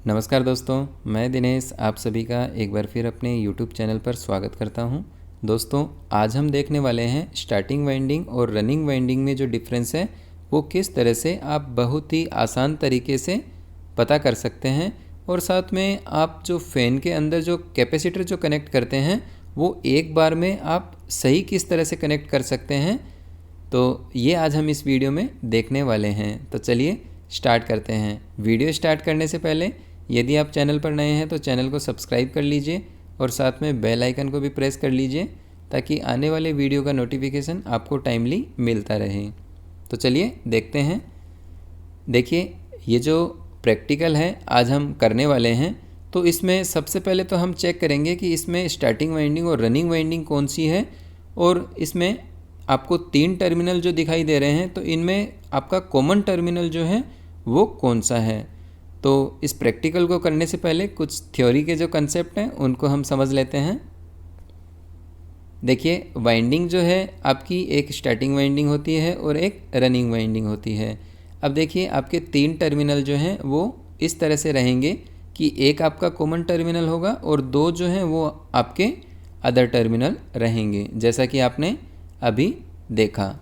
नमस्कार दोस्तों, मैं दिनेश आप सभी का एक बार फिर अपने YouTube चैनल पर स्वागत करता हूं। दोस्तों, आज हम देखने वाले हैं स्टार्टिंग वाइंडिंग और रनिंग वाइंडिंग में जो डिफरेंस है वो किस तरह से आप बहुत ही आसान तरीके से पता कर सकते हैं, और साथ में आप जो फ़ैन के अंदर जो कैपेसिटर जो कनेक्ट करते हैं वो एक बार में आप सही किस तरह से कनेक्ट कर सकते हैं। तो ये आज हम इस वीडियो में देखने वाले हैं। तो चलिए स्टार्ट करते हैं। वीडियो स्टार्ट करने से पहले यदि आप चैनल पर नए हैं तो चैनल को सब्सक्राइब कर लीजिए और साथ में बेल आइकन को भी प्रेस कर लीजिए ताकि आने वाले वीडियो का नोटिफिकेशन आपको टाइमली मिलता रहे। तो चलिए देखते हैं। देखिए, ये जो प्रैक्टिकल है आज हम करने वाले हैं, तो इसमें सबसे पहले तो हम चेक करेंगे कि इसमें स्टार्टिंग वाइंडिंग और रनिंग वाइंडिंग कौन सी है। और इसमें आपको 3 टर्मिनल जो दिखाई दे रहे हैं, तो इनमें आपका कॉमन टर्मिनल जो है वो कौन सा है। तो इस प्रैक्टिकल को करने से पहले कुछ थ्योरी के जो कंसेप्ट हैं उनको हम समझ लेते हैं। देखिए, वाइंडिंग जो है आपकी एक स्टार्टिंग वाइंडिंग होती है और एक रनिंग वाइंडिंग होती है। अब देखिए, आपके 3 टर्मिनल जो हैं वो इस तरह से रहेंगे कि एक आपका कॉमन टर्मिनल होगा और 2 जो हैं वो आपके अदर टर्मिनल रहेंगे, जैसा कि आपने अभी देखा।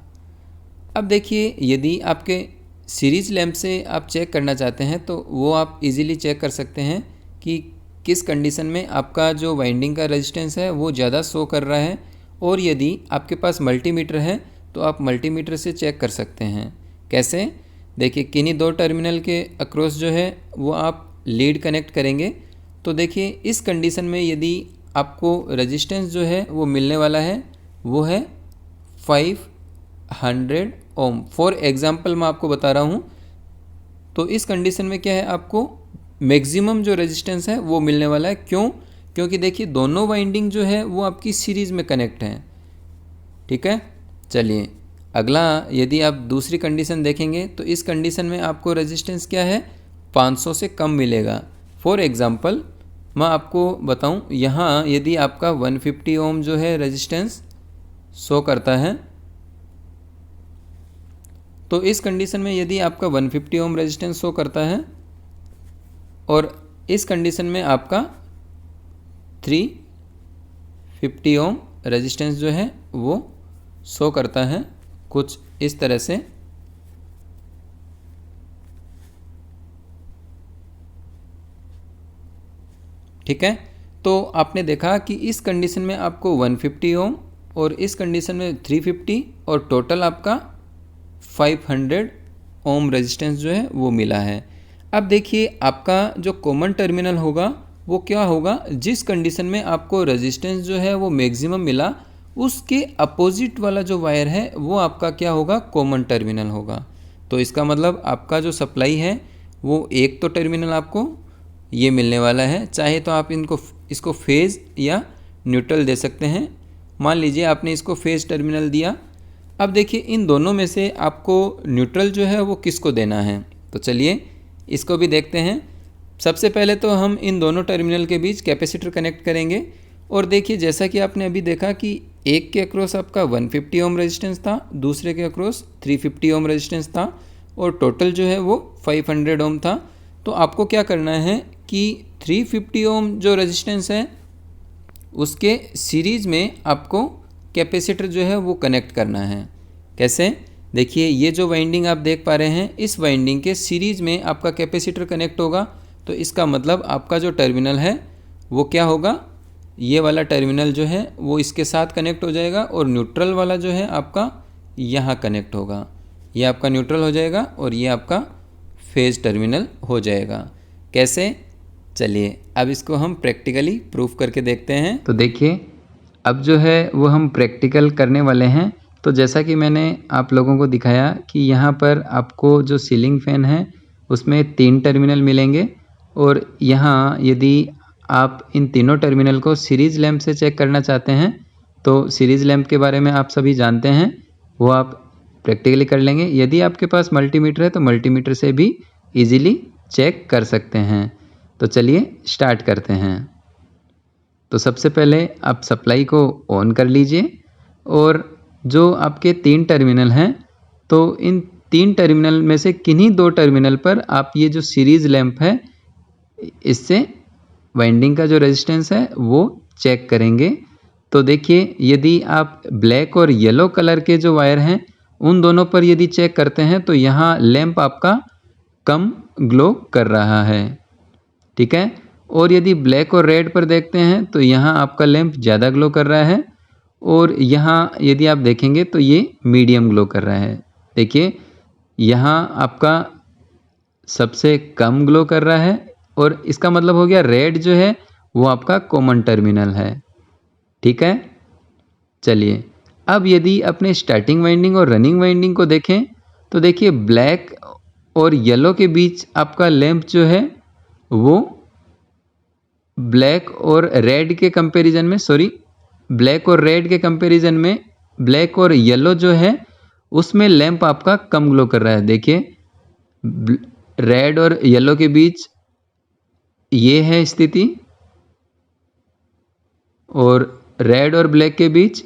अब देखिए, यदि आपके सीरीज़ लैंप से आप चेक करना चाहते हैं तो वो आप इजीली चेक कर सकते हैं कि किस कंडीशन में आपका जो वाइंडिंग का रेजिस्टेंस है वो ज़्यादा शो कर रहा है। और यदि आपके पास मल्टीमीटर है तो आप मल्टीमीटर से चेक कर सकते हैं। कैसे? देखिए, किन्हीं 2 टर्मिनल के अक्रॉस जो है वो आप लीड कनेक्ट करेंगे। तो देखिए, इस कंडीशन में यदि आपको रेजिस्टेंस जो है वो मिलने वाला है वो है 500 ओम। फॉर एग्जांपल मैं आपको बता रहा हूँ। तो इस कंडीशन में क्या है, आपको मैक्सिमम जो रेजिस्टेंस है वो मिलने वाला है। क्यों? क्योंकि देखिए, दोनों वाइंडिंग जो है वो आपकी सीरीज़ में कनेक्ट हैं। ठीक है, चलिए अगला, यदि आप दूसरी कंडीशन देखेंगे तो इस कंडीशन में आपको रेजिस्टेंस क्या है, 500 से कम मिलेगा। फॉर एग्जांपल मैं आपको बताऊं, यहाँ यदि आपका 150 ओम जो है रेजिस्टेंस शो करता है, तो इस कंडीशन में यदि आपका 150 ओम रेजिस्टेंस शो करता है और इस कंडीशन में आपका 350 ओम रेजिस्टेंस जो है वो शो करता है कुछ इस तरह से। ठीक है, तो आपने देखा कि इस कंडीशन में आपको 150 ओम और इस कंडीशन में 350 और टोटल आपका 500 ओम रेजिस्टेंस जो है वो मिला है। अब देखिए, आपका जो कॉमन टर्मिनल होगा वो क्या होगा, जिस कंडीशन में आपको रेजिस्टेंस जो है वो मैक्सिमम मिला उसके अपोजिट वाला जो वायर है वो आपका क्या होगा, कॉमन टर्मिनल होगा। तो इसका मतलब आपका जो सप्लाई है वो एक तो टर्मिनल आपको ये मिलने वाला है। चाहे तो आप इसको फेज़ या न्यूट्रल दे सकते हैं। मान लीजिए आपने इसको फेज़ टर्मिनल दिया। अब देखिए, इन दोनों में से आपको न्यूट्रल जो है वो किसको देना है, तो चलिए इसको भी देखते हैं। सबसे पहले तो हम इन दोनों टर्मिनल के बीच कैपेसिटर कनेक्ट करेंगे। और देखिए, जैसा कि आपने अभी देखा कि एक के अक्रॉस आपका 150 ओम रेजिस्टेंस था, दूसरे के अक्रॉस 350 ओम रेजिस्टेंस था और टोटल जो है वो 500 ओम था। तो आपको क्या करना है कि 350 ओम जो रेजिस्टेंस है उसके सीरीज़ में आपको कैपेसिटर जो है वो कनेक्ट करना है। कैसे? देखिए, ये जो वाइंडिंग आप देख पा रहे हैं, इस वाइंडिंग के सीरीज़ में आपका कैपेसिटर कनेक्ट होगा। तो इसका मतलब आपका जो टर्मिनल है वो क्या होगा, ये वाला टर्मिनल जो है वो इसके साथ कनेक्ट हो जाएगा और न्यूट्रल वाला जो है आपका यहाँ कनेक्ट होगा। ये आपका न्यूट्रल हो जाएगा और ये आपका फेज़ टर्मिनल हो जाएगा। कैसे? चलिए अब इसको हम प्रैक्टिकली प्रूफ करके देखते हैं। तो देखिए, अब जो है वो हम प्रैक्टिकल करने वाले हैं। तो जैसा कि मैंने आप लोगों को दिखाया कि यहाँ पर आपको जो सीलिंग फ़ैन है उसमें 3 टर्मिनल मिलेंगे और यहाँ यदि आप इन तीनों टर्मिनल को सीरीज़ लैंप से चेक करना चाहते हैं तो सीरीज़ लैंप के बारे में आप सभी जानते हैं, वो आप प्रैक्टिकली कर लेंगे। यदि आपके पास मल्टीमीटर है तो मल्टीमीटर से भी ईज़िली चेक कर सकते हैं। तो चलिए स्टार्ट करते हैं। तो सबसे पहले आप सप्लाई को ऑन कर लीजिए और जो आपके 3 टर्मिनल हैं, तो इन 3 टर्मिनल में से किन्हीं 2 टर्मिनल पर आप ये जो सीरीज़ लैंप है इससे वाइंडिंग का जो रेजिस्टेंस है वो चेक करेंगे। तो देखिए, यदि आप ब्लैक और येलो कलर के जो वायर हैं उन दोनों पर यदि चेक करते हैं तो यहाँ लैंप आपका कम ग्लो कर रहा है, ठीक है। और यदि ब्लैक और रेड पर देखते हैं तो यहाँ आपका लैंप ज़्यादा ग्लो कर रहा है, और यहाँ यदि आप देखेंगे तो ये मीडियम ग्लो कर रहा है। देखिए, यहाँ आपका सबसे कम ग्लो कर रहा है, और इसका मतलब हो गया रेड जो है वो आपका कॉमन टर्मिनल है, ठीक है। चलिए, अब यदि अपने स्टार्टिंग वाइंडिंग और रनिंग वाइंडिंग को देखें तो देखिए, ब्लैक और येलो के बीच आपका लैंप जो है वो ब्लैक और रेड के कंपैरिजन में, ब्लैक और रेड के कंपैरिजन में ब्लैक और येलो जो है उसमें लैंप आपका कम ग्लो कर रहा है। देखिए, रेड और येलो के बीच ये है स्थिति, और रेड और ब्लैक के बीच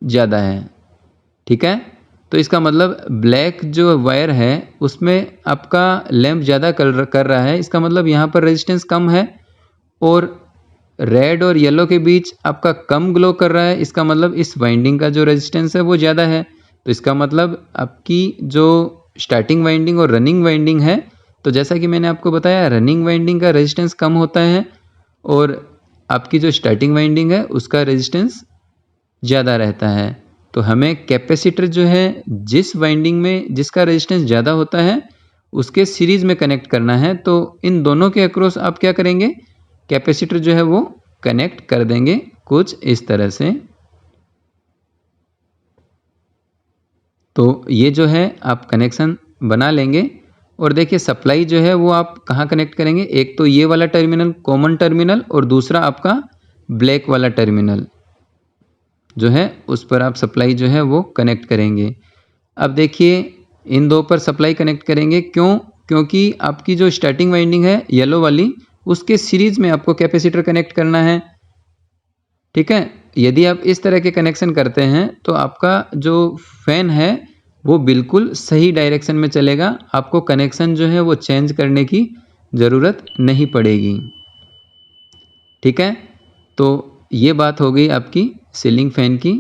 ज़्यादा है, ठीक है। तो इसका मतलब ब्लैक जो वायर है उसमें आपका लैंप ज़्यादा कर रहा है, इसका मतलब यहाँ पर रेजिस्टेंस कम है, और रेड और येलो के बीच आपका कम ग्लो कर रहा है, इसका मतलब इस वाइंडिंग का जो रेजिस्टेंस है वो ज़्यादा है। तो इसका मतलब आपकी जो स्टार्टिंग वाइंडिंग और रनिंग वाइंडिंग है, तो जैसा कि मैंने आपको बताया, रनिंग वाइंडिंग का रेजिस्टेंस कम होता है और आपकी जो स्टार्टिंग वाइंडिंग है उसका रेजिस्टेंस ज़्यादा रहता है। तो हमें कैपेसिटर जो है जिस वाइंडिंग में जिसका रेजिस्टेंस ज़्यादा होता है उसके सीरीज़ में कनेक्ट करना है। तो इन दोनों के अक्रॉस आप क्या करेंगे, कैपेसिटर जो है वो कनेक्ट कर देंगे कुछ इस तरह से। तो ये जो है आप कनेक्शन बना लेंगे, और देखिए सप्लाई जो है वो आप कहाँ कनेक्ट करेंगे, एक तो ये वाला टर्मिनल कॉमन टर्मिनल, और दूसरा आपका ब्लैक वाला टर्मिनल जो है उस पर आप सप्लाई जो है वो कनेक्ट करेंगे। अब देखिए, इन दो पर सप्लाई कनेक्ट करेंगे, क्योंकि आपकी जो स्टार्टिंग वाइंडिंग है येलो वाली उसके सीरीज में आपको कैपेसिटर कनेक्ट करना है, ठीक है। यदि आप इस तरह के कनेक्शन करते हैं तो आपका जो फैन है वो बिल्कुल सही डायरेक्शन में चलेगा, आपको कनेक्शन जो है वो चेंज करने की ज़रूरत नहीं पड़ेगी, ठीक है। तो ये बात हो गई आपकी सीलिंग फैन की।